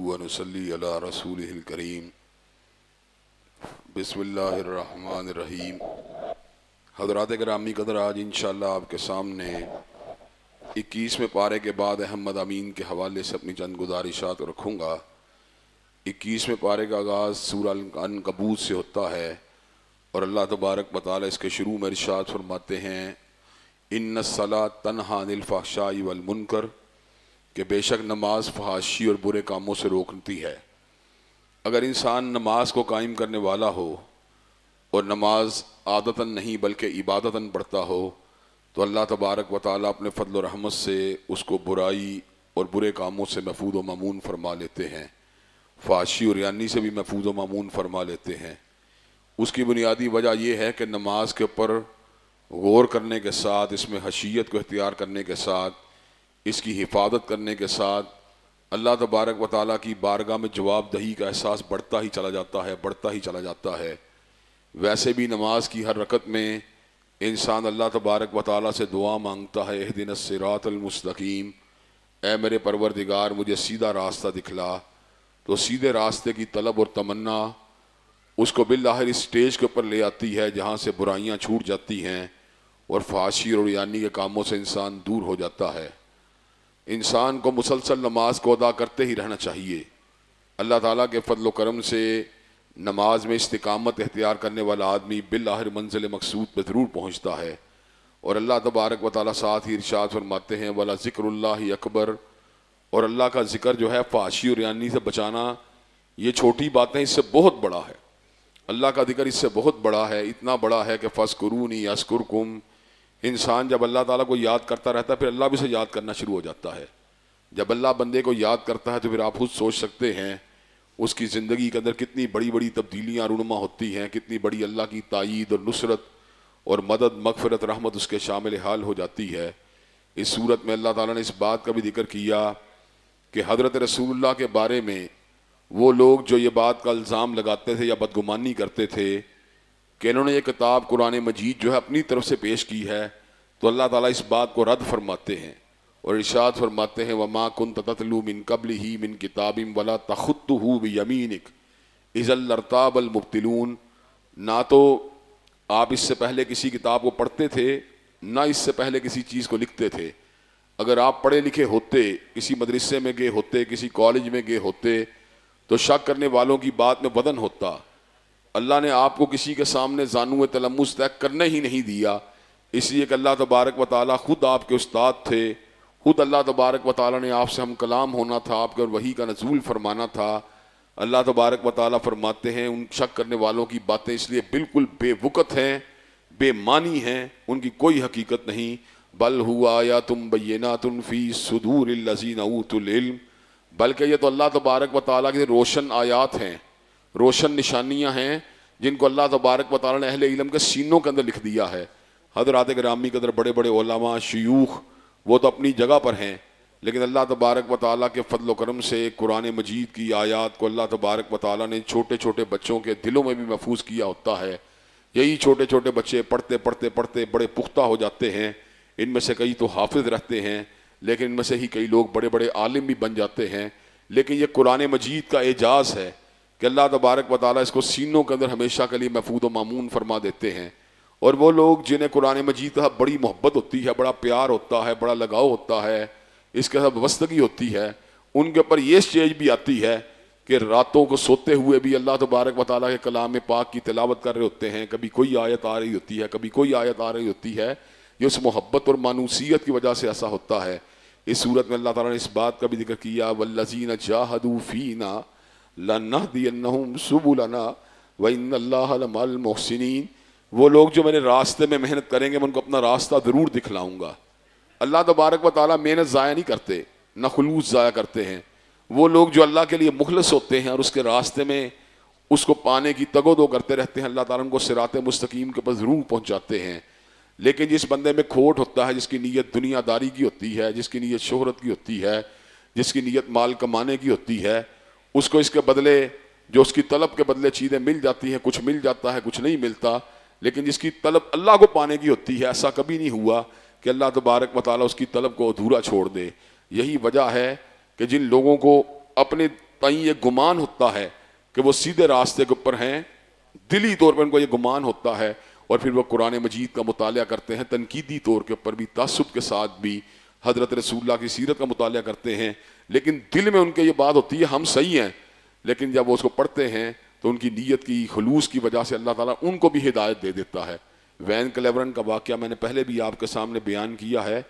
ونصلي على رسوله الكريم بسم اللہ الرحمن الرحیم۔ حضرات گرامی قدر، آج انشاءاللہ آپ کے سامنے 21ویں پارے کے بعد احمد امین کے حوالے سے اپنی چند گزارشات رکھوں گا۔ 21ویں پارے کا آغاز سورہ العنکبوت سے ہوتا ہے اور اللہ تبارک و تعالی اس کے شروع میں ارشاد فرماتے ہیں ان الصلاۃ تنہی عن الفحشاء والمنکر، کہ بے شک نماز فحاشی اور برے کاموں سے روکتی ہے۔ اگر انسان نماز کو قائم کرنے والا ہو اور نماز عادتاً نہیں بلکہ عبادتاً پڑھتا ہو تو اللہ تبارک و تعالیٰ اپنے فضل و رحمت سے اس کو برائی اور برے کاموں سے محفوظ و مامون فرما لیتے ہیں، فحاشی اور ریانی سے بھی محفوظ و مامون فرما لیتے ہیں۔ اس کی بنیادی وجہ یہ ہے کہ نماز کے اوپر غور کرنے کے ساتھ، اس میں خشیت کو اختیار کرنے کے ساتھ، اس کی حفاظت کرنے کے ساتھ اللہ تبارک و تعالیٰ کی بارگاہ میں جواب دہی کا احساس بڑھتا ہی چلا جاتا ہے۔ ویسے بھی نماز کی ہر رکعت میں انسان اللہ تبارک و تعالیٰ سے دعا مانگتا ہے اہدنا الصراط المستقیم، اے میرے پروردگار مجھے سیدھا راستہ دکھلا۔ تو سیدھے راستے کی طلب اور تمنا اس کو بالآخر اس سٹیج کے اوپر لے آتی ہے جہاں سے برائیاں چھوٹ جاتی ہیں اور فحاشی اور ریانی کے کاموں سے انسان دور ہو جاتا ہے۔ انسان کو مسلسل نماز کو ادا کرتے ہی رہنا چاہیے۔ اللہ تعالیٰ کے فضل و کرم سے نماز میں استقامت اختیار کرنے والا آدمی بالآخر منزل مقصود پہ ضرور پہنچتا ہے۔ اور اللہ تبارک و تعالیٰ ساتھ ہی ارشاد فرماتے ہیں وَلَا ذِكْرُ اللَّهِ اکبر، اور اللہ کا ذکر جو ہے فحاشی اور ریانی سے بچانا یہ چھوٹی باتیں، اس سے بہت بڑا ہے۔ اللہ کا ذکر اس سے بہت بڑا ہے، اتنا بڑا ہے کہ فَاذْكُرُونِي أَذْكُرْكُمْ، انسان جب اللہ تعالیٰ کو یاد کرتا رہتا ہے پھر اللہ بھی اسے یاد کرنا شروع ہو جاتا ہے۔ جب اللہ بندے کو یاد کرتا ہے تو پھر آپ خود سوچ سکتے ہیں اس کی زندگی کے اندر کتنی بڑی بڑی تبدیلیاں رونما ہوتی ہیں، کتنی بڑی اللہ کی تائید اور نصرت اور مدد، مغفرت، رحمت اس کے شامل حال ہو جاتی ہے۔ اس صورت میں اللہ تعالیٰ نے اس بات کا بھی ذکر کیا کہ حضرت رسول اللہ کے بارے میں وہ لوگ جو یہ بات کا الزام لگاتے تھے یا بدگمانی کرتے تھے کہ انہوں نے یہ کتاب قرآن مجید جو ہے اپنی طرف سے پیش کی ہے، تو اللہ تعالیٰ اس بات کو رد فرماتے ہیں اور ارشاد فرماتے ہیں وَمَا كُنْتَ تَتْلُو مِن قَبْلِهِ مِن كِتَابٍ وَلَا تَخُطُّهُ بِيَمِينِكَ إِذًا لَارْتَابَ الْمُبْطِلُونَ، نہ تو آپ اس سے پہلے کسی کتاب کو پڑھتے تھے، نہ اس سے پہلے کسی چیز کو لکھتے تھے۔ اگر آپ پڑھے لکھے ہوتے، کسی مدرسے میں گئے ہوتے، کسی کالج میں گئے ہوتے تو شک کرنے والوں کی بات میں وزن ہوتا۔ اللہ نے آپ کو کسی کے سامنے زانو تلمس طے کرنے ہی نہیں دیا، اس لیے کہ اللہ تبارک و تعالیٰ خود آپ کے استاد تھے، خود اللہ تبارک و تعالیٰ نے آپ سے ہم کلام ہونا تھا، آپ کے وحی کا نزول فرمانا تھا۔ اللہ تبارک و تعالیٰ فرماتے ہیں ان شک کرنے والوں کی باتیں اس لیے بالکل بے وقت ہیں، بے معنی ہیں، ان کی کوئی حقیقت نہیں۔ بل ہوا آیات بینات فی صدور الذین اوتوا العلم، بلکہ یہ تو اللہ تبارک و تعالیٰ کے روشن آیات ہیں، روشن نشانیاں ہیں جن کو اللہ تبارک و تعالیٰ نے اہل علم کے سینوں کے اندر لکھ دیا ہے۔ حضرات گرامی قدر، بڑے بڑے علماء، شیوخ، وہ تو اپنی جگہ پر ہیں، لیکن اللہ تبارک و تعالیٰ کے فضل و کرم سے قرآن مجید کی آیات کو اللہ تبارک و تعالیٰ نے چھوٹے چھوٹے بچوں کے دلوں میں بھی محفوظ کیا ہوتا ہے۔ یہی چھوٹے چھوٹے بچے پڑھتے پڑھتے پڑھتے بڑے پختہ ہو جاتے ہیں، ان میں سے کئی تو حافظ رہتے ہیں، لیکن ان میں سے ہی کئی لوگ بڑے بڑے عالم بھی بن جاتے ہیں۔ لیکن یہ قرآن مجید کا اعجاز ہے کہ اللہ تبارک و تعالیٰ اس کو سینوں کے اندر ہمیشہ کے لیے محفوظ و مامون فرما دیتے ہیں۔ اور وہ لوگ جنہیں قرآن مجید کا بڑی محبت ہوتی ہے، بڑا پیار ہوتا ہے، بڑا لگاؤ ہوتا ہے، اس کے ساتھ وابستگی ہوتی ہے، ان کے اوپر یہ سٹیج بھی آتی ہے کہ راتوں کو سوتے ہوئے بھی اللہ تبارک و تعالیٰ کے کلام پاک کی تلاوت کر رہے ہوتے ہیں۔ کبھی کوئی آیت آ رہی ہوتی ہے، کبھی کوئی آیت آ رہی ہوتی ہے، یہ اس محبت اور مانوسیت کی وجہ سے ایسا ہوتا ہے۔ اس صورت میں اللہ تعالیٰ نے اس بات کا بھی ذکر کیا والذین جاہدوا فینا لنہدینہم سبلنا وان اللہ لمع المحسنین، وہ لوگ جو میرے راستے میں محنت کریں گے میں ان کو اپنا راستہ ضرور دکھلاؤں گا۔ اللہ تبارک و تعالیٰ محنت ضائع نہیں کرتے، نہ خلوص ضائع کرتے ہیں۔ وہ لوگ جو اللہ کے لیے مخلص ہوتے ہیں اور اس کے راستے میں اس کو پانے کی تگ و دو کرتے رہتے ہیں، اللہ تعالیٰ ان کو صراط مستقیم کے پاس ضرور پہنچاتے ہیں۔ لیکن جس بندے میں کھوٹ ہوتا ہے، جس کی نیت دنیا داری کی ہوتی ہے، جس کی نیت شہرت کی ہوتی ہے، جس کی نیت مال کمانے کی ہوتی ہے، اس کو اس کے بدلے جو اس کی طلب کے بدلے چیزیں مل جاتی ہیں، کچھ مل جاتا ہے، کچھ نہیں ملتا۔ لیکن جس کی طلب اللہ کو پانے کی ہوتی ہے، ایسا کبھی نہیں ہوا کہ اللہ تبارک و تعالیٰ اس کی طلب کو ادھورا چھوڑ دے۔ یہی وجہ ہے کہ جن لوگوں کو اپنے تئیں یہ گمان ہوتا ہے کہ وہ سیدھے راستے کے اوپر ہیں، دلی طور پر ان کو یہ گمان ہوتا ہے، اور پھر وہ قرآن مجید کا مطالعہ کرتے ہیں، تنقیدی طور کے اوپر بھی، تعصب کے ساتھ بھی حضرت رسول اللہ کی سیرت کا مطالعہ کرتے ہیں، لیکن دل میں ان کے یہ بات ہوتی ہے ہم صحیح ہیں، لیکن جب وہ اس کو پڑھتے ہیں تو ان کی نیت کی خلوص کی وجہ سے اللہ تعالیٰ ان کو بھی ہدایت دے دیتا ہے۔ وین کلیورن کا واقعہ میں نے پہلے بھی آپ کے سامنے بیان کیا ہے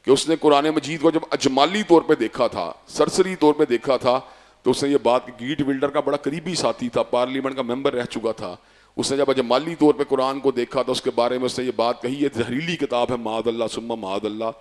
کہ اس نے قرآن مجید کو جب اجمالی طور پہ دیکھا تھا، سرسری طور پہ دیکھا تھا، تو اس نے یہ بات، گیٹ ولڈر کا بڑا قریبی ساتھی تھا، پارلیمنٹ کا ممبر رہ چکا تھا، اس نے جب اجمالی طور پہ قرآن کو دیکھا تو اس کے بارے میں اس نے یہ بات کہی، یہ زہریلی کتاب ہے، معاذ اللہ ثم معاذ اللہ۔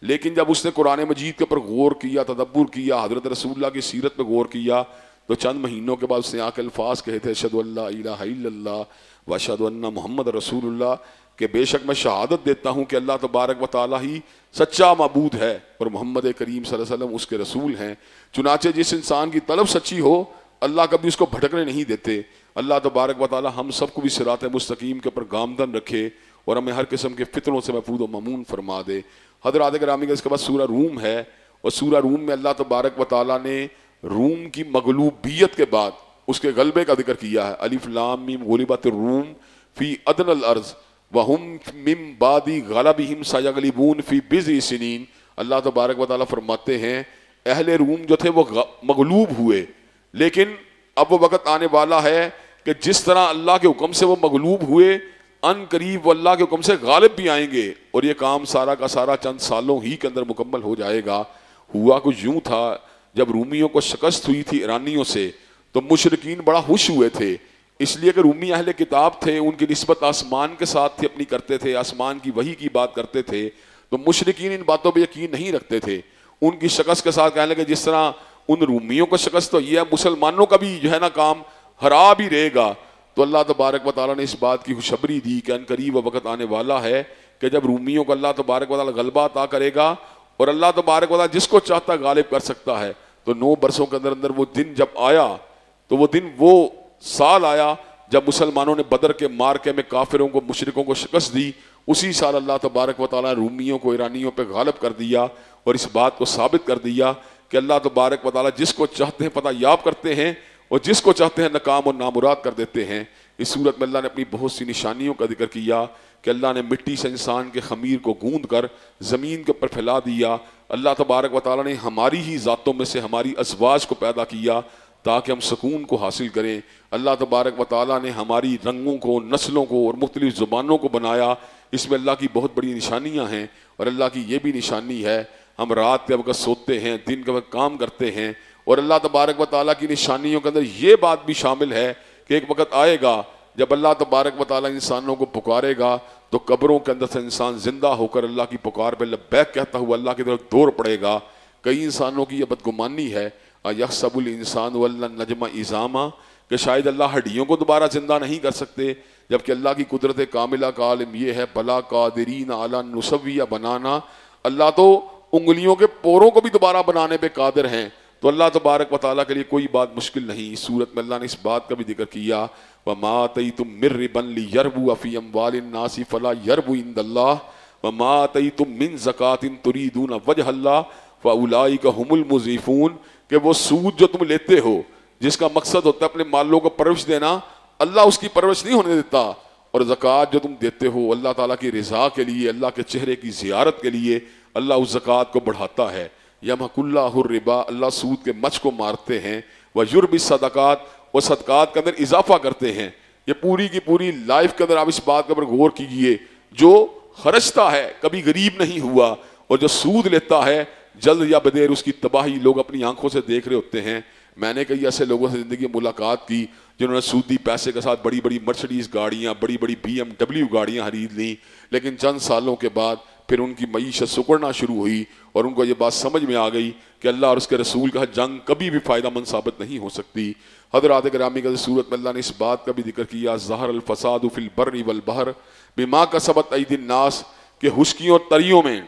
لیکن جب اس نے قرآن مجید کے اوپر غور کیا، تدبر کیا، حضرت رسول اللہ کی سیرت پہ غور کیا، تو چند مہینوں کے بعد اس نے آ کے الفاظ کہے تھے، اشہد ان لا الہ الا اللہ واشہد ان محمد رسول اللہ، کہ بے شک میں شہادت دیتا ہوں کہ اللہ تبارک و تعالیٰ ہی سچا معبود ہے اور محمد کریم صلی اللہ علیہ وسلم اس کے رسول ہیں۔ چنانچہ جس انسان کی طلب سچی ہو، اللہ کبھی اس کو بھٹکنے نہیں دیتے۔ اللہ تبارک و تعالیٰ ہم سب کو بھی صراط مستقیم کے اوپر گامزن رکھے اور ہمیں ہر قسم کے فتنوں سے محفوظ و مامون فرما دے۔ حضرات گرامی کا اس کے بعد سورہ روم ہے، اور سورہ روم میں اللہ تبارک و تعالیٰ نے روم کی مغلوبیت کے بعد اس کے غلبے کا ذکر کیا ہے۔ الف لام میم غلبت الروم فی ادنی الارض وَهُمْ مِن بَعْدِ غَلَبِهِمْ سَيَغْلِبُونَ فِي بِضْعِ سِنِينَ۔ اللہ تبارک و تعالیٰ فرماتے ہیں اہل روم جو تھے وہ مغلوب ہوئے، لیکن اب وہ وقت آنے والا ہے کہ جس طرح اللہ کے حکم سے وہ مغلوب ہوئے، ان قریب وہ اللہ کے حکم سے غالب بھی آئیں گے، اور یہ کام سارا کا سارا چند سالوں ہی کے اندر مکمل ہو جائے گا۔ ہوا کچھ یوں تھا، جب رومیوں کو شکست ہوئی تھی ایرانیوں سے تو مشرکین بڑا خوش ہوئے تھے، اس لیے کہ رومی اہل کتاب تھے، ان کی نسبت آسمان کے ساتھ تھی، اپنی کرتے تھے، آسمان کی وحی کی بات کرتے تھے، تو مشرکین ان باتوں پہ یقین نہیں رکھتے تھے۔ ان کی شکست کے ساتھ کہنے لگے جس طرح ان رومیوں کو شکست تو یہ ہے، مسلمانوں کا بھی جو ہے نا کام خراب ہی رہے گا۔ تو اللہ تبارک و تعالیٰ نے اس بات کی خوشخبری دی کہ ان قریب وقت آنے والا ہے کہ جب رومیوں کو اللہ تبارک و تعالیٰ غلبہ عطا کرے گا، اور اللہ تبارک و تعالیٰ جس کو چاہتا غالب کر سکتا ہے۔ تو 9 برسوں کے اندر اندر وہ دن جب آیا، تو وہ دن، وہ سال آیا جب مسلمانوں نے بدر کے مارکے میں کافروں کو، مشرکوں کو شکست دی۔ اسی سال اللہ تبارک و تعالیٰ نے رومیوں کو ایرانیوں پہ غالب کر دیا، اور اس بات کو ثابت کر دیا کہ اللہ تبارک و تعالیٰ جس کو چاہتے ہیں فتح یاب کرتے ہیں، اور جس کو چاہتے ہیں ناکام اور نامراد کر دیتے ہیں۔ اس صورت میں اللہ نے اپنی بہت سی نشانیوں کا ذکر کیا کہ اللہ نے مٹی سے انسان کے خمیر کو گوندھ کر زمین کے اوپر پھیلا دیا۔ اللہ تبارک و تعالیٰ نے ہماری ہی ذاتوں میں سے ہماری ازواج کو پیدا کیا تاکہ ہم سکون کو حاصل کریں۔ اللہ تبارک و تعالیٰ نے ہماری رنگوں کو، نسلوں کو اور مختلف زبانوں کو بنایا۔ اس میں اللہ کی بہت بڑی نشانیاں ہیں، اور اللہ کی یہ بھی نشانی ہے ہم رات کے وقت سوتے ہیں، دن کے وقت کام کرتے ہیں، اور اللہ تبارک و تعالیٰ کی نشانیوں کے اندر یہ بات بھی شامل ہے کہ ایک وقت آئے گا جب اللہ تبارک و تعالیٰ انسانوں کو پکارے گا تو قبروں کے اندر سے انسان زندہ ہو کر اللہ کی پکار پہ لبیک کہتا ہوا اللہ کی طرف دوڑ پڑے گا۔ کئی انسانوں کی یہ بدگمانی ہے، یحسب الانسان ولن نجمع عظاما، کہ شاید اللہ ہڈیوں کو دوبارہ زندہ نہیں کر سکتے، جبکہ اللہ کی قدرت کاملہ کا عالم یہ ہے بلا قادرین علی نسویہ بنانا، اللہ تو انگلیوں کے پوروں کو بھی دوبارہ بنانے پہ قادر ہیں۔ تو اللہ تبارک و تعالیٰ کے لیے کوئی بات مشکل نہیں۔ اس صورت میں اللہ نے اس بات کا بھی ذکر کیا وَمَا آتَيْتُم مِّن رِّبًا لِّيَرْبُوَ فِي أَمْوَالِ النَّاسِ فَلَا يَرْبُ عِندَ اللَّهِ وَمَا آتَيْتُم مِّن زَكَاةٍ تُرِيدُونَ وَجْهَ اللَّهِ فَأُولَٰئِكَ هُمُ الْمُضْعِفُونَ، کہ وہ سود جو تم لیتے ہو، جس کا مقصد ہوتا ہے اپنے مالوں کو پرورش دینا، اللہ اس کی پرورش نہیں ہونے دیتا، اور زکوٰۃ جو تم دیتے ہو اللہ تعالیٰ کی رضا کے لیے، اللہ کے چہرے کی زیارت کے لیے، اللہ اس زکوٰۃ کو بڑھاتا ہے۔ یمحق اللہ الربا، اللہ سود کے مچ کو مارتے ہیں، ویربی الصدقات، اور صدقات کے اندر اضافہ کرتے ہیں۔ یہ پوری کی پوری لائف کے اندر آپ اس بات کے اوپر غور کیجئے، جو خرچتا ہے کبھی غریب نہیں ہوا، اور جو سود لیتا ہے جلد یا بدیر اس کی تباہی لوگ اپنی آنکھوں سے دیکھ رہے ہوتے ہیں۔ میں نے کئی ایسے لوگوں سے زندگی میں ملاقات کی جنہوں نے سودی پیسے کے ساتھ بڑی بڑی مرسڈیز گاڑیاں، بڑی بڑی BMW گاڑیاں خرید لیں، لیکن چند سالوں کے بعد پھر ان کی معیشت سکڑنا شروع ہوئی، اور ان کو یہ بات سمجھ میں آ گئی کہ اللہ اور اس کے رسول کا جنگ کبھی بھی فائدہ مند ثابت نہیں ہو سکتی۔ حضرات گرامی کا صورت میں اللہ نے اس بات کا بھی ذکر کیا ظہر الفساد فی البر والبحر بما کسبت ایدی الناس، کہ خشکیوں اور تریوں میں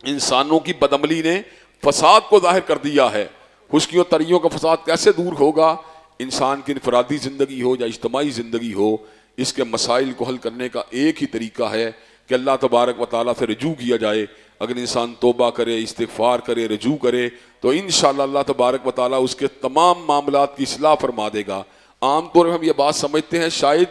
انسانوں کی بدعملی نے فساد کو ظاہر کر دیا ہے۔ خشکیوں تریوں کا فساد کیسے دور ہوگا؟ انسان کی انفرادی زندگی ہو یا اجتماعی زندگی ہو، اس کے مسائل کو حل کرنے کا ایک ہی طریقہ ہے کہ اللہ تبارک و تعالیٰ سے رجوع کیا جائے. اگر انسان توبہ کرے، استغفار کرے، رجوع کرے تو انشاءاللہ اللہ تبارک و تعالیٰ اس کے تمام معاملات کی اصلاح فرما دے گا. عام طور پر ہم یہ بات سمجھتے ہیں شاید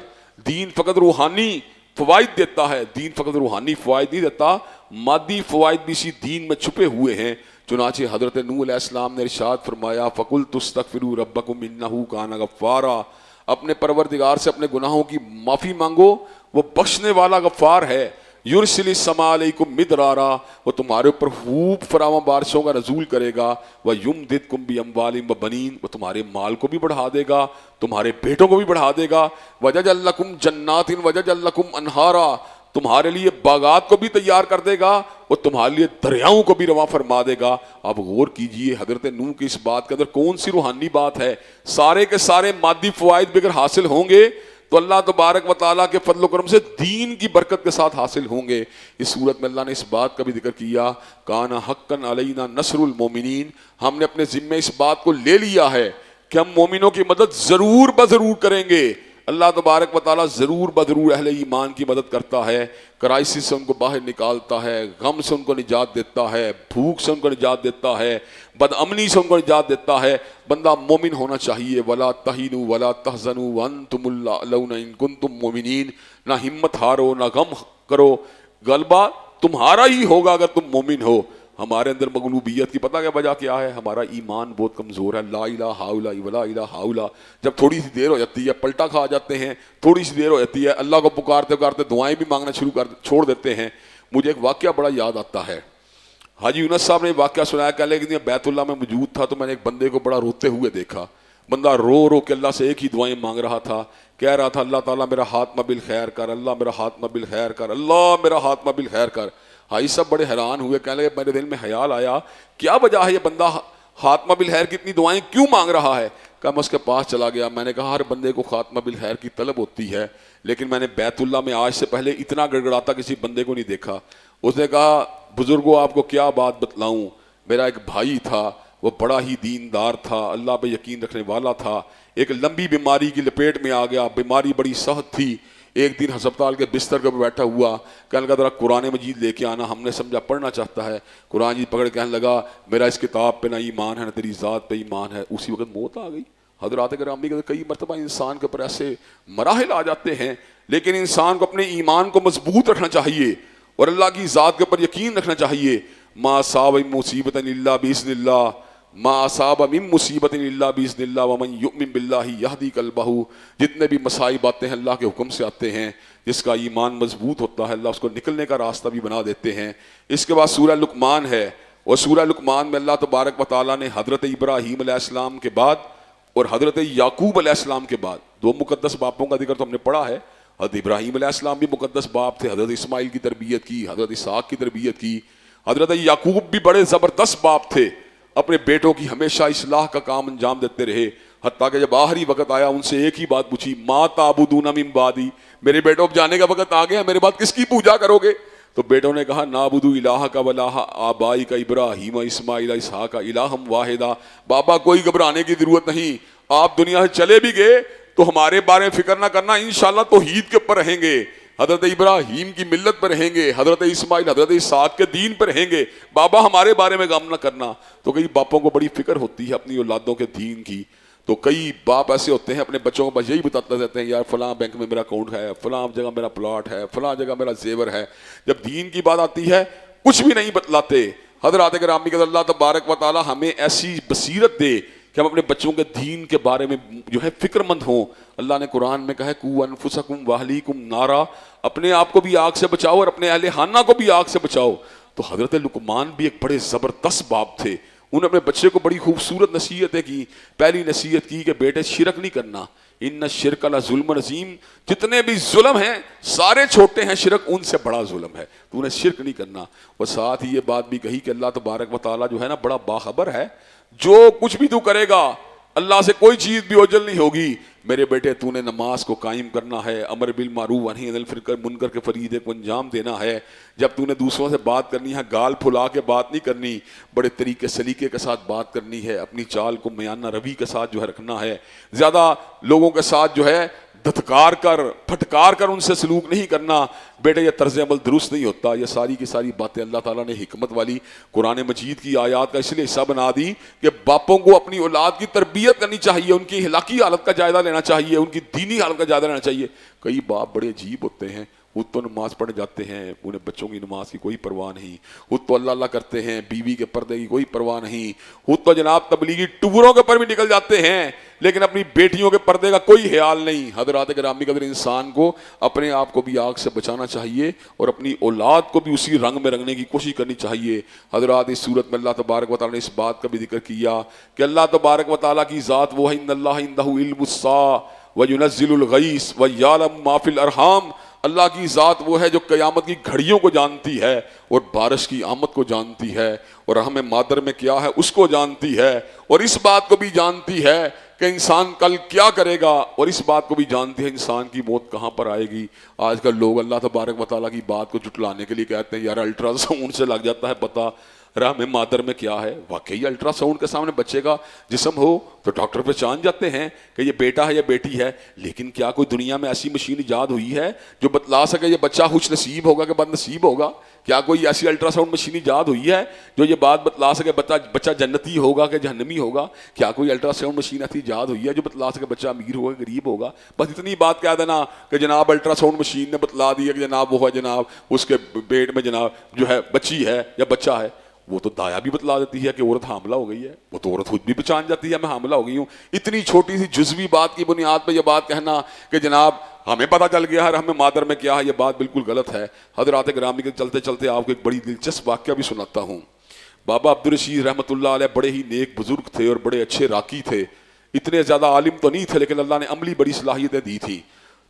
دین فقط روحانی فوائد دیتا ہے. دین فقط روحانی فوائد نہیں دیتا، مادی فوائد بھی اسی دین میں چھپے ہوئے ہیں. چنانچہ حضرت نوح علیہ السلام نے ارشاد فرمایا فَقُلْتُ اسْتَغْفِرُوا رَبَّكُمْ إِنَّهُ كَانَ غَفَّارًا، اپنے پروردگار سے اپنے گناہوں کی معافی مانگو، وہ بخشنے والا غفار ہے. یرسل السماء علیکم مدرارا، وہ تمہارے اوپر خوب فراواں بارشوں کا نزول کرے گا. وَيُمْدِدْكُمْ بِأَمْوَالٍ وَبَنِينَ، وہ تمہارے مال کو بھی بڑھا دے گا، تمہارے بیٹوں کو بھی بڑھا دے گا. وَيَجْعَلْ لَكُمْ جَنَّاتٍ وَيَجْعَلْ لَكُمْ أَنْهَارًا، تمہارے لیے باغات کو بھی تیار کر دے گا اور تمہارے لیے دریاؤں کو بھی رواں فرما دے گا. آپ غور کیجئے حضرت نوح کی اس بات کے اندر کون سی روحانی بات ہے. سارے کے سارے مادی فوائد بھی اگر حاصل ہوں گے تو اللہ تبارک و تعالیٰ کے فضل و کرم سے دین کی برکت کے ساتھ حاصل ہوں گے. اس صورت میں اللہ نے اس بات کا بھی ذکر کیا کان حقا علینا نصر المومنین، ہم نے اپنے ذمے اس بات کو لے لیا ہے کہ ہم مومنوں کی مدد ضرور بضرور کریں گے. اللہ تبارک و تعالیٰ ضرور بضرور اہل ایمان کی مدد کرتا ہے. کرائسس سے ان کو باہر نکالتا ہے، غم سے ان کو نجات دیتا ہے، بھوک سے ان کو نجات دیتا ہے، بد امنی سے ان کو نجات دیتا ہے. بندہ مومن ہونا چاہیے. ولا تہینوا ولا تحزنوا وانتم الاعلون ان کنتم مومنین، نہ ہمت ہارو نہ غم کرو، غلبہ تمہارا ہی ہوگا اگر تم مومن ہو. ہمارے اندر مغلوبیت کی پتہ کیا وجہ کیا ہے؟ ہمارا ایمان بہت کمزور ہے. لا الہ الا اللہ ولا الہ الا اللہ، جب تھوڑی سی دیر ہو جاتی ہے پلٹا کھا جاتے ہیں، تھوڑی سی دیر ہو جاتی ہے اللہ کو پکارتے پکارتے دعائیں بھی مانگنا چھوڑ دیتے ہیں. مجھے ایک واقعہ بڑا یاد آتا ہے. حاجی یونس صاحب نے واقعہ سنایا کہ لیکن بیت اللہ میں موجود تھا تو میں نے ایک بندے کو بڑا روتے ہوئے دیکھا. بندہ رو رو کے اللہ سے ایک ہی دعائیں مانگ رہا تھا، کہہ رہا تھا اللہ تعالیٰ میرا خاتمہ بالخیر کر، اللہ میرا خاتمہ بالخیر کر، اللہ میرا خاتمہ بالخیر کر. حاجی صاحب بڑے حیران ہوئے، کہنے لگے میرے دل میں خیال آیا کیا وجہ ہے یہ بندہ خاتمہ بالخیر کی اتنی دعائیں کیوں مانگ رہا ہے؟ کہ میں اس کے پاس چلا گیا. میں نے کہا ہر بندے کو خاتمہ بالخیر کی طلب ہوتی ہے، لیکن میں نے بیت اللہ میں آج سے پہلے اتنا گڑگڑاتا کسی بندے کو نہیں دیکھا. اس نے کہا بزرگوں آپ کو کیا بات بتلاؤں، میرا ایک بھائی تھا، وہ بڑا ہی دیندار تھا، اللہ پہ یقین رکھنے والا تھا، ایک لمبی بیماری کی لپیٹ میں آ گیا، بیماری بڑی سخت تھی. ایک دن ہسپتال کے بستر کے بیٹھا ہوا، کہنے لگا ذرا قرآن مجید لے کے آنا، ہم نے سمجھا پڑھنا چاہتا ہے. قرآن مجید پکڑ کہنے لگا میرا اس کتاب پہ نہ ایمان ہے نہ تیری ذات پہ ایمان ہے. اسی وقت موت آ گئی. حضرات گرامی کے کئی مرتبہ انسان کے اوپر ایسے مراحل آ جاتے ہیں، لیکن انسان کو اپنے ایمان کو مضبوط رکھنا چاہیے اور اللہ کی ذات کے اوپر یقین رکھنا چاہیے. ما اصاب من مصیبت الا باذن اللہ، ما اصاب من مصیبت الا باذن اللہ ومن یؤمن باللہ یہدی قلبہ. جتنے بھی مصائب آتے ہیں اللہ کے حکم سے آتے ہیں. جس کا ایمان مضبوط ہوتا ہے اللہ اس کو نکلنے کا راستہ بھی بنا دیتے ہیں. اس کے بعد سورہ لقمان ہے، اور سورہ لقمان میں اللہ تبارک و تعالیٰ نے حضرت ابراہیم علیہ السلام کے بعد اور حضرت یعقوب علیہ السلام کے بعد دو مقدس باپوں کا ذکر تو ہم نے پڑھا ہے. حضرت ابراہیم علیہ السلام بھی مقدس باپ تھے، حضرت اسماعیل کی تربیت کی، حضرت اسحاق کی تربیت کی. حضرت یعقوب بھی بڑے زبردست باپ تھے، اپنے بیٹوں کی ہمیشہ اصلاح کا کام انجام دیتے رہے. حتیٰ کہ جب آخری وقت آیا ان سے ایک ہی بات پوچھی، ما تعبدون من بعدی، میرے بیٹوں اب جانے کا وقت آ گیا، میرے بعد کس کی پوجا کرو گے؟ تو بیٹوں نے کہا نعبد الہک و الہ آبائک ابراہیم اسماعیل اسحاق الہا واحدا. بابا کوئی گھبرانے کی ضرورت نہیں، آپ دنیا سے چلے بھی گئے تو ہمارے بارے میں فکر نہ کرنا، انشاءاللہ توحید کے اوپر رہیں گے، حضرت ابراہیم کی ملت پر رہیں گے، حضرت اسماعیل حضرت اسحاق کے دین پر رہیں گے، بابا ہمارے بارے میں غم نہ کرنا. تو کئی باپوں کو بڑی فکر ہوتی ہے اپنی اولادوں کے دین کی. تو کئی باپ ایسے ہوتے ہیں اپنے بچوں کو بس یہی بتاتے رہتے ہیں یار فلاں بینک میں میرا اکاؤنٹ ہے، فلاں جگہ میرا پلاٹ ہے، فلاں جگہ میرا زیور ہے. جب دین کی بات آتی ہے کچھ بھی نہیں بتلاتے. حضرات گرامی کہ اللہ تبارک و تعالی ہمیں ایسی بصیرت دے کہ ہم اپنے بچوں کے دین کے بارے میں جو ہے فکر مند ہوں. اللہ نے قرآن میں کہا ہے قوا انفسکم واہلیکم نارا، اپنے آپ کو بھی آگ سے بچاؤ اور اپنے اہل خانہ کو بھی آگ سے بچاؤ. تو حضرت لقمان بھی ایک بڑے زبردست باپ تھے. انہوں نے اپنے بچے کو بڑی خوبصورت نصیحتیں کی. پہلی نصیحت کی کہ بیٹے شرک نہیں کرنا، ان الشرک لظلم عظیم، جتنے بھی ظلم ہیں سارے چھوٹے ہیں، شرک ان سے بڑا ظلم ہے، تو انہیں شرک نہیں کرنا. اور ساتھ ہی یہ بات بھی کہی کہ اللہ تبارک و تعالیٰ جو ہے نا بڑا باخبر ہے، جو کچھ بھی تو کرے گا اللہ سے کوئی چیز بھی اوجل نہیں ہوگی. میرے بیٹے تو نے نماز کو قائم کرنا ہے، امر بالمعروف ونہی عن المنکر کے فریضے کو انجام دینا ہے. جب تو نے دوسروں سے بات کرنی ہے گال پھلا کے بات نہیں کرنی، بڑے طریقے سلیقے کے ساتھ بات کرنی ہے، اپنی چال کو میانہ روی کے ساتھ جو ہے رکھنا ہے. زیادہ لوگوں کے ساتھ جو ہے دھتکار کر پھٹکار کر ان سے سلوک نہیں کرنا، بیٹے یہ طرز عمل درست نہیں ہوتا۔ یہ ساری کی ساری باتیں اللہ تعالیٰ نے حکمت والی قرآن مجید کی آیات کا اس لیے حصہ بنا دی کہ باپوں کو اپنی اولاد کی تربیت کرنی چاہیے، ان کی اخلاقی حالت کا جائزہ لینا چاہیے، ان کی دینی حالت کا جائزہ لینا چاہیے۔ کئی باپ بڑے عجیب ہوتے ہیں، وہ تو نماز پڑھنے جاتے ہیں، انہیں بچوں کی نماز کی کوئی پرواہ نہیں، وہ تو اللہ اللہ کرتے ہیں، بیوی کے پردے کی کوئی پرواہ نہیں، وہ تو جناب تبلیغی ٹوروں کے پر بھی نکل جاتے ہیں، لیکن اپنی بیٹیوں کے پردے کا کوئی خیال نہیں۔ حضرات گرامی قدر، انسان کو اپنے آپ کو بھی آگ سے بچانا چاہیے اور اپنی اولاد کو بھی اسی رنگ میں رنگنے کی کوشش کرنی چاہیے۔ حضرات اس صورت میں اللہ تبارک و تعالیٰ نے اس بات کا بھی ذکر کیا کہ اللہ تبارک و تعالیٰ کی ذات وہ ہے، ان اللہ عنده علم الساعة وینزل الغیث ویعلم ما فی الارحام، اللہ کی ذات وہ ہے جو قیامت کی گھڑیوں کو جانتی ہے اور بارش کی آمد کو جانتی ہے اور ہمیں مادر میں کیا ہے اس کو جانتی ہے، اور اس بات کو بھی جانتی ہے کہ انسان کل کیا کرے گا، اور اس بات کو بھی جانتی ہے انسان کی موت کہاں پر آئے گی۔ آج کل لوگ اللہ تبارک و تعالیٰ کی بات کو جھٹلانے کے لیے کہتے ہیں یار الٹرا ساؤنڈ سے لگ جاتا ہے پتہ ہمیں مادر میں کیا ہے۔ واقعی الٹرا ساؤنڈ کے سامنے بچے کا جسم ہو تو ڈاکٹر پہچان جاتے ہیں کہ یہ بیٹا ہے یا بیٹی ہے، لیکن کیا کوئی دنیا میں ایسی مشین ایجاد ہوئی ہے جو بتلا سکے یہ بچہ خوش نصیب ہوگا کہ بد نصیب ہوگا؟ کیا کوئی ایسی الٹرا ساؤنڈ مشین ایجاد ہوئی ہے جو یہ بات بتلا سکے بچہ جنتی ہوگا کہ جہنمی ہوگا؟ کیا کوئی الٹرا ساؤنڈ مشین ایسی ایجاد ہوئی ہے جو بتلا سکے بچہ امیر ہوگا کہ غریب ہوگا؟ بس اتنی بات کہہ دینا کہ جناب الٹرا ساؤنڈ مشین نے بتلا دیا کہ جناب وہ ہے، جناب اس کے پیٹ میں جناب جو ہے بچی ہے یا بچہ ہے۔ وہ تو دایا بھی بتلا دیتی ہے کہ عورت حاملہ ہو گئی ہے، وہ تو عورت خود بھی پہچان جاتی ہے میں حاملہ ہو گئی ہوں۔ اتنی چھوٹی سی جزوی بات کی بنیاد پہ یہ بات کہنا کہ جناب ہمیں پتہ چل گیا ہے ہمیں مادر میں کیا ہے، یہ بات بالکل غلط ہے۔ حضرات گرامی کے چلتے چلتے آپ کو ایک بڑی دلچسپ واقعہ بھی سناتا ہوں۔ بابا عبدالرشید رحمۃ اللہ علیہ بڑے ہی نیک بزرگ تھے اور بڑے اچھے راقی تھے، اتنے زیادہ عالم تو نہیں تھے لیکن اللہ نے عملی بڑی صلاحیتیں دی تھی۔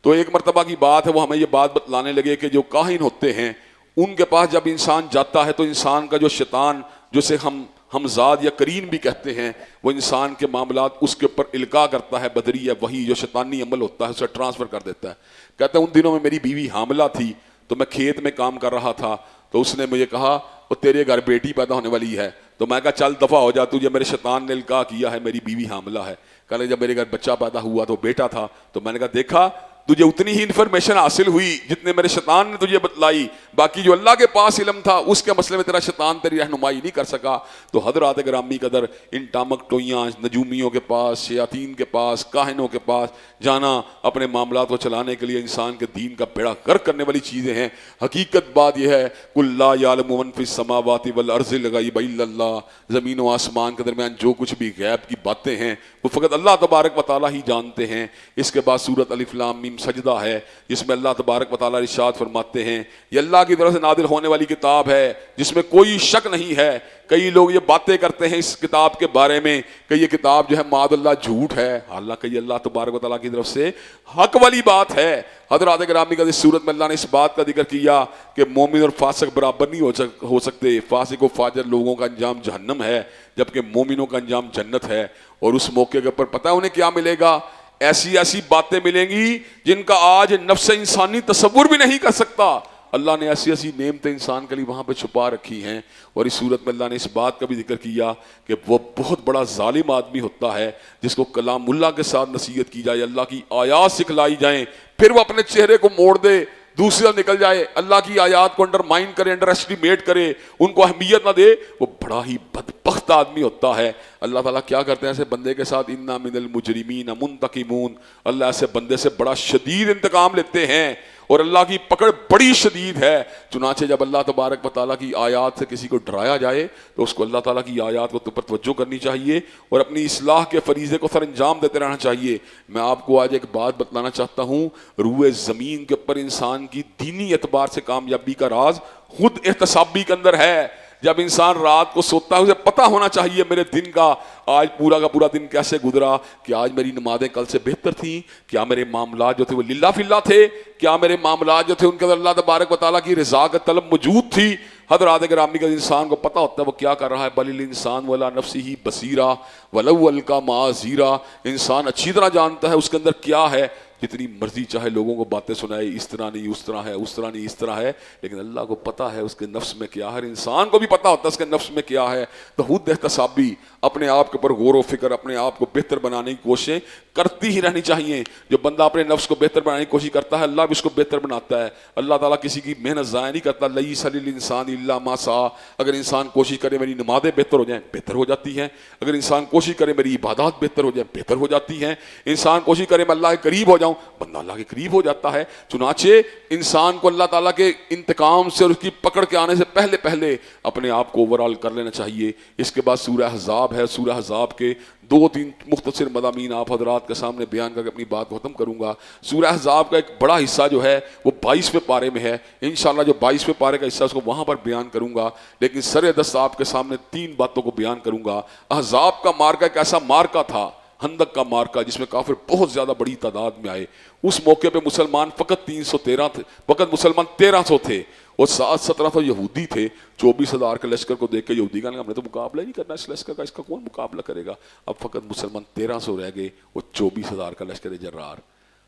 تو ایک مرتبہ کی بات ہے، وہ ہمیں یہ بات بتلانے لگے کہ جو کاہن ہوتے ہیں ان کے پاس جب انسان جاتا ہے تو انسان کا جو شیطان جسے ہم ہمزاد یا کرین بھی کہتے ہیں، وہ انسان کے معاملات اس کے اوپر القاء کرتا ہے، بدری ہے وہی جو شیطانی عمل ہوتا ہے اسے ٹرانسفر کر دیتا ہے۔ کہتے ہیں ان دنوں میں میری بیوی حاملہ تھی تو میں کھیت میں کام کر رہا تھا، تو اس نے مجھے کہا وہ تیرے گھر بیٹی پیدا ہونے والی ہے، تو میں کہا چل دفع ہو جا، تجھے میرے شیطان نے القاء کیا ہے میری بیوی حاملہ ہے۔ کہا جب میرے گھر بچہ پیدا ہوا تو بیٹا تھا، تو میں نے کہا دیکھا تجھے اتنی ہی انفارمیشن حاصل ہوئی جتنے میرے شیطان نے تجھے بتلائی، باقی جو اللہ کے پاس علم تھا اس کے مسئلے میں تیرا شیطان تیری رہنمائی نہیں کر سکا۔ تو حضرات گرامی قدر ان ٹامک ٹوئیاں نجومیوں کے پاس، شیاطین کے پاس، کاہنوں کے پاس جانا اپنے معاملات کو چلانے کے لیے انسان کے دین کا بیڑا غرق کرنے والی چیزیں ہیں۔ حقیقت بات یہ ہے قل لا یعلم من فی السماوات والارض الغیب الا اللہ، زمین و آسمان کے درمیان جو کچھ بھی غیب کی باتیں ہیں وہ فقط اللہ تبارک و تعالیٰ ہی جانتے ہیں۔ اس کے بعد سورۃ الف لام میم سجدہ ہے جس میں اللہ تبارک و تعالیٰ ارشاد فرماتے ہیں یہ اللہ کی طرف سے نازل ہونے والی کتاب ہے جس میں کوئی شک نہیں ہے۔ کئی لوگ یہ باتیں کرتے ہیں اس کتاب کے بارے میں کہ یہ کتاب جو ہے معاذ اللہ جھوٹ ہے، حالانکہ یہ اللہ تبارک و تعالیٰ کی طرف سے حق والی بات ہے۔ حضرات گرامی کا اس صورت میں اللہ نے اس بات کا ذکر کیا کہ مومن اور فاسق برابر نہیں ہو سکتے، فاسق و فاجر لوگوں کا انجام جہنم ہے جبکہ مومنوں کا انجام جنت ہے۔ اور اس موقع کے اوپر پتہ ہے انہیں کیا ملے گا؟ ایسی ایسی باتیں ملیں گی جن کا آج نفس انسانی تصور بھی نہیں کر سکتا۔ اللہ نے ایسی ایسی نعمتیں انسان کے لیے وہاں پہ چھپا رکھی ہیں۔ اور اس صورت میں اللہ نے اس بات کا بھی ذکر کیا کہ وہ بہت بڑا ظالم آدمی ہوتا ہے جس کو کلام اللہ کے ساتھ نصیحت کی جائے، اللہ کی آیات سکھلائی جائیں، پھر وہ اپنے چہرے کو موڑ دے، دوسرا نکل جائے، اللہ کی آیات کو انڈرمائن کرے، انڈر ایسٹیمیٹ کرے، ان کو اہمیت نہ دے، وہ بڑا ہی بدبخت آدمی ہوتا ہے۔ اللہ تعالیٰ کیا کرتے ہیں ایسے بندے کے ساتھ؟ انا من المجرمین منتقمون، اللہ ایسے بندے سے بڑا شدید انتقام لیتے ہیں اور اللہ کی پکڑ بڑی شدید ہے۔ چنانچہ جب اللہ تبارک و تعالیٰ کی آیات سے کسی کو ڈرایا جائے تو اس کو اللہ تعالیٰ کی آیات کو پر توجہ کرنی چاہیے اور اپنی اصلاح کے فریضے کو سر انجام دیتے رہنا چاہیے۔ میں آپ کو آج ایک بات بتلانا چاہتا ہوں، روئے زمین کے اوپر انسان کی دینی اعتبار سے کامیابی کا راز خود احتسابی کے اندر ہے۔ جب انسان رات کو سوتا ہے اسے پتہ ہونا چاہیے میرے دن کا آج پورا کا پورا دن کیسے گزرا، کیا آج میری نمازیں کل سے بہتر تھیں، کیا میرے معاملات جو تھے وہ للہ فی اللہ تھے، کیا میرے معاملات جو تھے ان کے اندر اللہ تبارک و تعالیٰ کی رضا کا طلب موجود تھی۔ حضرات گرامی کا انسان کو پتہ ہوتا ہے وہ کیا کر رہا ہے۔ بل الانسان ولا نفسہ بصیرا ولو القی معاذیرا، انسان اچھی طرح جانتا ہے اس کے اندر کیا ہے جتنی مرضی چاہے لوگوں کو باتیں سنائے، اس طرح نہیں، اس طرح ہے، اس طرح نہیں، اس طرح ہے، لیکن اللہ کو پتہ ہے اس کے نفس میں کیا ہے، ہر انسان کو بھی پتہ ہوتا ہے اس کے نفس میں کیا ہے. تو خود احتسابی، اپنے آپ کے اوپر غور و فکر، اپنے آپ کو بہتر بنانے کی کوششیں کرتی ہی رہنی چاہیے. جو بندہ اپنے نفس کو بہتر بنانے کی کوشش کرتا ہے اللہ بھی اس کو بہتر بناتا ہے. اللہ تعالیٰ کسی کی محنت ضائع نہیں کرتا. لیس للانسان الا ما سعی. اگر انسان کوشش کرے میری نمازیں بہتر ہو جائیں، بہتر ہو جاتی ہیں. اگر انسان کوشش کرے میری عبادات بہتر ہو جائیں، بہتر ہو جاتی ہیں. انسان کوشش کرے میں اللہ کے قریب ہو جاؤں، بندہ اللہ کے قریب ہو جاتا ہے. چنانچہ انسان کو اللہ تعالیٰ کے انتقام سے اور اس کی پکڑ کے آنے سے پہلے پہلے اپنے آپ کو اوورآل کر لینا چاہیے. اس کے بعد سورہ احزاب ہے. سورہ احزاب کے 2-3 مختصر مضامین آپ حضرات کے سامنے بیان کر کے اپنی بات کو ختم کروں گا. سورہ احزاب کا ایک بڑا حصہ جو ہے وہ 22ویں پارے میں ہے. انشاءاللہ جو 22ویں پارے کا حصہ اس کو وہاں پر بیان کروں گا، لیکن سر دست آپ کے سامنے 3 باتوں کو بیان کروں گا. احزاب کا مارکہ ایک ایسا مارکہ تھا، خندق کا مارکہ، جس میں کافر بہت زیادہ بڑی تعداد میں آئے. اس موقع پہ مسلمان فقط 313 تھے، فقط مسلمان 1300 تھے اور 1700 یہودی تھے. 24,000 کے لشکر کو دیکھ کے یہودی کہنے لگے ہم نے تو مقابلہ ہی نہیں کرنا اس لشکر کا، اس کا کون مقابلہ کرے گا. اب فقط مسلمان 1300 رہ گئے اور 24,000 کا لشکر جرار.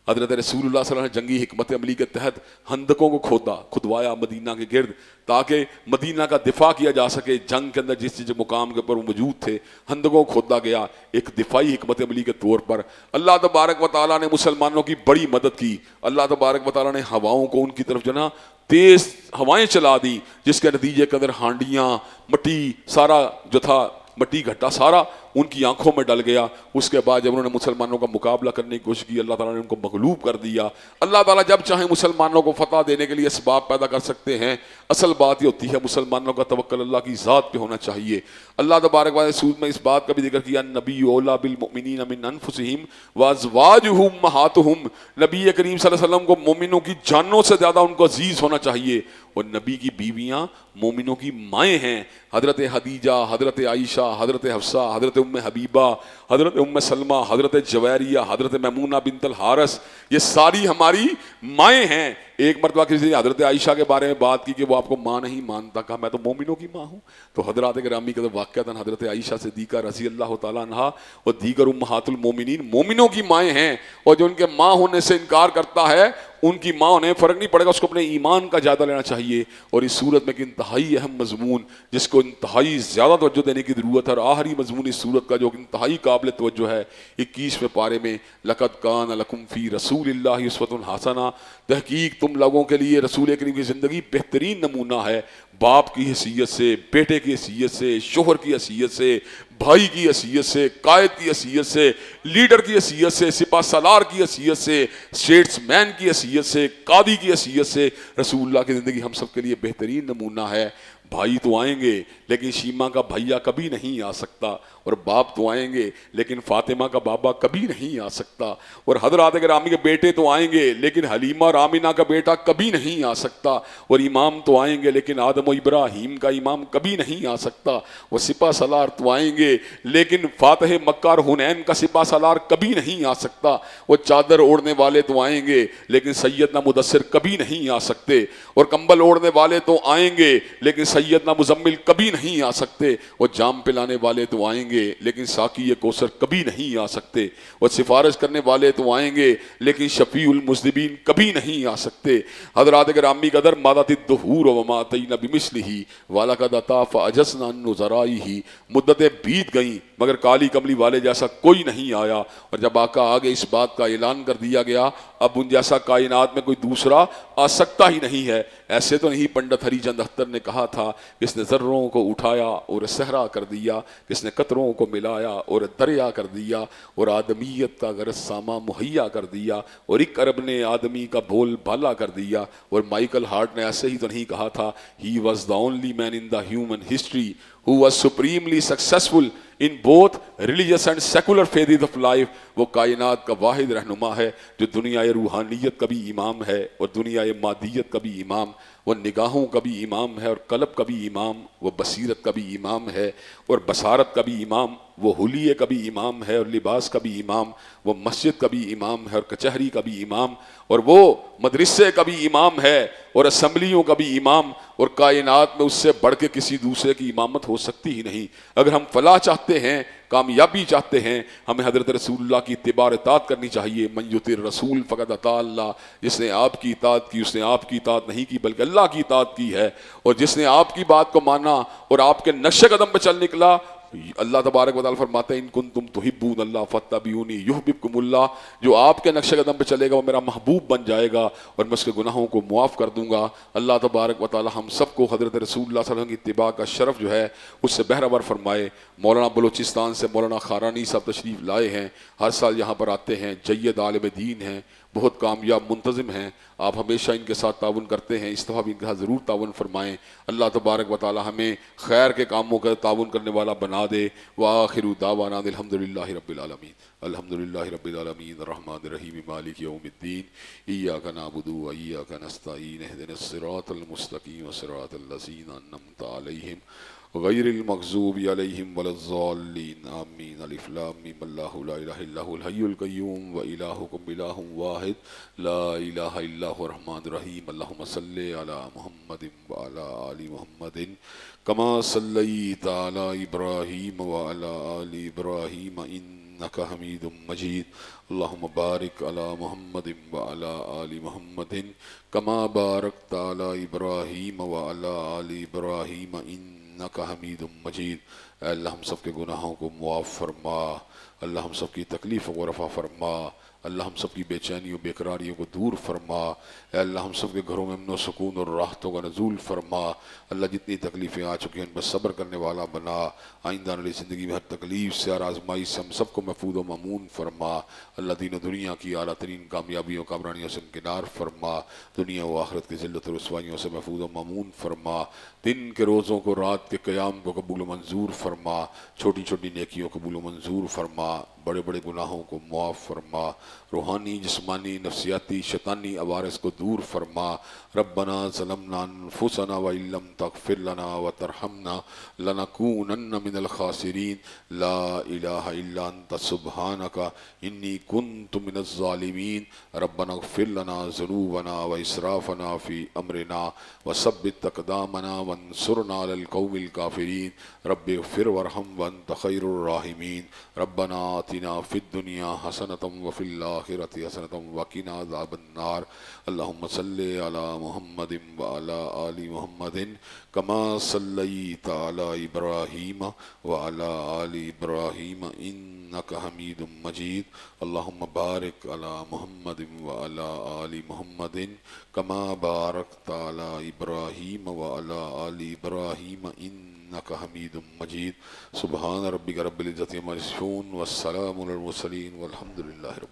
حضرت رسول اللہ صلی اللہ علیہ وسلم نے جنگی حکمت عملی کے تحت خندقوں کو کھدوایا مدینہ کے گرد، تاکہ مدینہ کا دفاع کیا جا سکے. جنگ کے اندر جس مقام کے اوپر وہ موجود تھے خندقوں کو کھودا گیا ایک دفاعی حکمت عملی کے طور پر. اللہ تبارک و تعالیٰ نے مسلمانوں کی بڑی مدد کی. اللہ تبارک و تعالیٰ نے ہواؤں کو ان کی طرف جنا تیز ہوائیں چلا دی، جس کے نتیجے کے اندر ہانڈیاں، مٹی، سارا جو تھا مٹی گھٹا سارا ان کی آنکھوں میں ڈل گیا. اس کے بعد جب انہوں نے مسلمانوں کا مقابلہ کرنے کی کوشش کی اللہ تعالیٰ نے ان کو مغلوب کر دیا. اللہ تعالیٰ جب چاہیں مسلمانوں کو فتح دینے کے لیے اسباب پیدا کر سکتے ہیں. اصل بات یہ ہوتی ہے مسلمانوں کا توکل اللہ کی ذات پہ ہونا چاہیے. اللہ تبارک و تعالیٰ نے سورۃ میں اس بات کا بھی ذکر کیا، نبی اولا بالمؤمنین من انفسہم وازواجہ امہاتہم. نبی کریم صلی اللہ علیہ وسلم کو مومنوں کی جانوں سے زیادہ ان کو عزیز ہونا چاہیے. اور نبی کی بیویاں مومنوں کی مائیں ہیں. حضرت خدیجہ، حضرت عائشہ، حضرت حفصہ، حضرت ام حبیبہ، حضرت ام سلمہ، حضرت جویریہ، حضرت میمونہ بنت الحارث، یہ ساری ہماری مائیں ہیں. ایک مرتبہ کسی نے حضرت عائشہ کے بارے میں بات کی کہ وہ آپ کو ماں نہیں مانتا، کہا میں تو مومنوں کی ماں ہوں. تو حضرات گرامی کا واقعہ حضرت عائشہ صدیقہ رضی اللہ تعالیٰ عنہا اور دیگر امہات المومنین مومنوں کی مائیں ہیں. اور جو ان کے ماں ہونے سے انکار کرتا ہے ان کی ماں ہونے فرق نہیں پڑے گا، اس کو اپنے ایمان کا جائزہ لینا چاہیے. اور اس صورت میں ایک انتہائی اہم مضمون جس کو انتہائی زیادہ توجہ دینے کی ضرورت ہے، اور آخری مضمون اس صورت کا جو انتہائی قابل توجہ ہے 21ویں پارے میں، لقد کان لکم فی رسول اللہ اسوۃ حسنہ. تحقیق تم لوگوں کے لیے رسول کریم کی زندگی بہترین نمونہ ہے. باپ کی حیثیت سے، بیٹے کی حیثیت سے، شوہر کی حیثیت سے، بھائی کی حیثیت سے، قائد کی حیثیت سے، لیڈر کی حیثیت سے، سپہ سالار کی حیثیت سے، اسٹیٹس مین کی حیثیت سے، قاضی کی حیثیت سے رسول اللہ کی زندگی ہم سب کے لیے بہترین نمونہ ہے. بھائی تو آئیں گے لیکن شیما کا بھیا کبھی نہیں آ سکتا، اور باپ تو آئیں گے لیکن فاطمہ کا بابا کبھی نہیں آ سکتا، اور حضرات گرامی کے بیٹے تو آئیں گے لیکن حلیمہ اور آمینہ کا بیٹا کبھی نہیں آ سکتا، اور امام تو آئیں گے لیکن آدم و ابراہیم کا امام کبھی نہیں آ سکتا، وہ سپہ سالار تو آئیں گے لیکن فاتح مکہ اور حنین کا سپہ سالار کبھی نہیں آ سکتا، وہ چادر اوڑھنے والے تو آئیں گے لیکن سیدنا مدثر کبھی نہیں آ سکتے، اور کمبل اوڑھنے والے تو آئیں گے لیکن سیدنا مزمل کبھی نہیں آ سکتے، وہ جام پلانے والے تو آئیں گے لیکن ساقی کوثر کبھی نہیں آ سکتے، وہ سفارش کرنے والے تو آئیں گے لیکن شفیع المذنبین کبھی نہیں آ سکتے. حضرات گرامی قدر مادت الدہور وما اتینا بمثلہ ولقد اطاف اجزنا عن ذرائہ. مدتیں بیت گئیں مگر کالی کملی والے جیسا کوئی نہیں آیا، اور جب آقا آگے اس بات کا اعلان کر دیا گیا اب ان جیسا کائنات میں کوئی دوسرا آ سکتا ہی نہیں ہے. ایسے تو نہیں پنڈت ہری چند اختر نے کہا تھا، کس نے ذروں کو اٹھایا اور صحرا کر دیا، کس نے قطروں کو ملایا اور دریا کر دیا، اور آدمیت کا غرض ساما مہیا کر دیا، اور ایک عرب نے آدمی کا بول بالا کر دیا. اور مائیکل ہارٹ نے ایسے ہی تو نہیں کہا تھا، he was the only man in the human history who was supremely successful in both religious and secular phases of life. وہ کائنات کا واحد رہنما ہے جو دنیا روحانیت کا بھی امام ہے اور دنیا مادیت کا بھی امام، وہ نگاہوں کا بھی امام ہے اور قلب کا بھی امام، وہ بصیرت کا بھی امام ہے اور بصارت کا بھی امام، وہ حلیے کا بھی امام ہے اور لباس کا بھی امام، وہ مسجد کا بھی امام ہے اور کچہری کا بھی امام، اور وہ مدرسے کا بھی امام ہے اور اسمبلیوں کا بھی امام، اور کائنات میں اس سے بڑھ کے کسی دوسرے کی امامت ہو سکتی ہی نہیں. اگر ہم فلاح چاہتے ہیں کامیابی چاہتے ہیں، ہمیں حضرت رسول اللہ کی اتباع اور اطاعت کرنی چاہیے۔ من یطع الرسول فقد اطاع اللہ، جس نے آپ کی اطاعت کی اس نے آپ کی اطاعت نہیں کی بلکہ اللہ کی اطاعت کی ہے، اور جس نے آپ کی بات کو مانا اور آپ کے نقش قدم پہ چل نکلا، اللہ تبارک و تعالیٰ فرماتے ہیں ان کنتم تحبون اللہ فاتبعونی یحببکم اللہ، جو آپ کے نقش قدم پہ چلے گا وہ میرا محبوب بن جائے گا اور میں اس کے گناہوں کو معاف کر دوں گا۔ اللہ تبارک و تعالیٰ ہم سب کو حضرت رسول اللہ صلی اللہ علیہ وسلم کی اتباع کا شرف جو ہے اس سے بہرور فرمائے۔ مولانا بلوچستان سے مولانا خارانی صاحب تشریف لائے ہیں، ہر سال یہاں پر آتے ہیں، جید عالم دین ہیں، بہت کامیاب منتظم ہیں، آپ ہمیشہ ان کے ساتھ تعاون کرتے ہیں، اس دفعہ بھی ان کے ساتھ ضرور تعاون فرمائیں۔ اللہ تبارک و تعالی ہمیں خیر کے کاموں کا تعاون کرنے والا بنا دے۔ وآخر دعوانا الحمدللہ رب العالمین، الحمدللہ رب العالمین الرحمن الرحیم مالک یوم الدین، ایاک نعبد و ایاک نستعین، اہدنا الصراط المستقیم صراط الذین انعمت علیہم غیر المغضوب علیہم ولا الضالین آمین۔ الف لام میم اللہ لا الہ الا هو الحی القیوم و الہکم الہ واحد لا الہ الا هو الرحمن الرحیم۔ اللہم صلی علی محمد وعلی آل محمد کما صلیت علی ابراہیم وعلی آل ابراہیم انک حمید مجید۔ اللہم بارک علی محمد وعلی آل محمد کما بارکت علی ابراہیم وعلی آل ابراہیم انک حمید مجید۔ اے اللہ ہم سب کے گناہوں کو معاف فرما، اللہ ہم سب کی تکلیفوں کو رفع فرما، اللہ ہم سب کی بے چینیوں بے قراریوں کو دور فرما، اے اللہ ہم سب کے گھروں میں امن و سکون اور راحتوں کا نزول فرما۔ اللہ جتنی تکلیفیں آ چکی ہیں ان پر صبر کرنے والا بنا، آئندہ والی زندگی میں ہر تکلیف سے ہر آزمائش سے ہم سب کو محفوظ و مامون فرما۔ اللہ دین و دنیا کی اعلیٰ ترین کامیابیوں کامرانیوں سے امکنار فرما، دنیا و آخرت کی ذلت و رسوائیوں سے محفوظ و مامون فرما، دن کے روزوں کو رات کے قیام کو قبول و منظور فرما، چھوٹی چھوٹی نیکیوں کو قبول و منظور فرما، بڑے بڑے گناہوں کو معاف فرما، روحانی جسمانی نفسیاتی شیطانی عوارض کو دور فرما۔ ربنا ظلمنا انفسنا وان لم تغفر لنا وترحمنا لنکونن من الخاسرین، لا الہ الا انت سبحانک انی کنت من الظالمین۔ ربنا اغفر لنا ذنوبنا واسرافنا فی امرنا وثبت اقدامنا وانصرنا علی القوم الکافرین۔ رب اغفر وارحم وانت خیر الراحمین۔ ربنا آتنا فی الدنیا حسنۃ وفی الآخرۃ حسنۃ وقنا عذاب النار۔ اللہم صلی علی محمد وعلی آل محمد کما صلیت علی ابراہیم وعلی آل ابراہیم انک حمید مجید۔ اللہم بارک علی محمد وعلی آل محمد کما بارکت علی ابراہیم وعلی آل ابراہیم انک حمید مجید۔ سبحان ربک رب العزت عما یصفون والسلام علی المرسلین والحمد للہ رب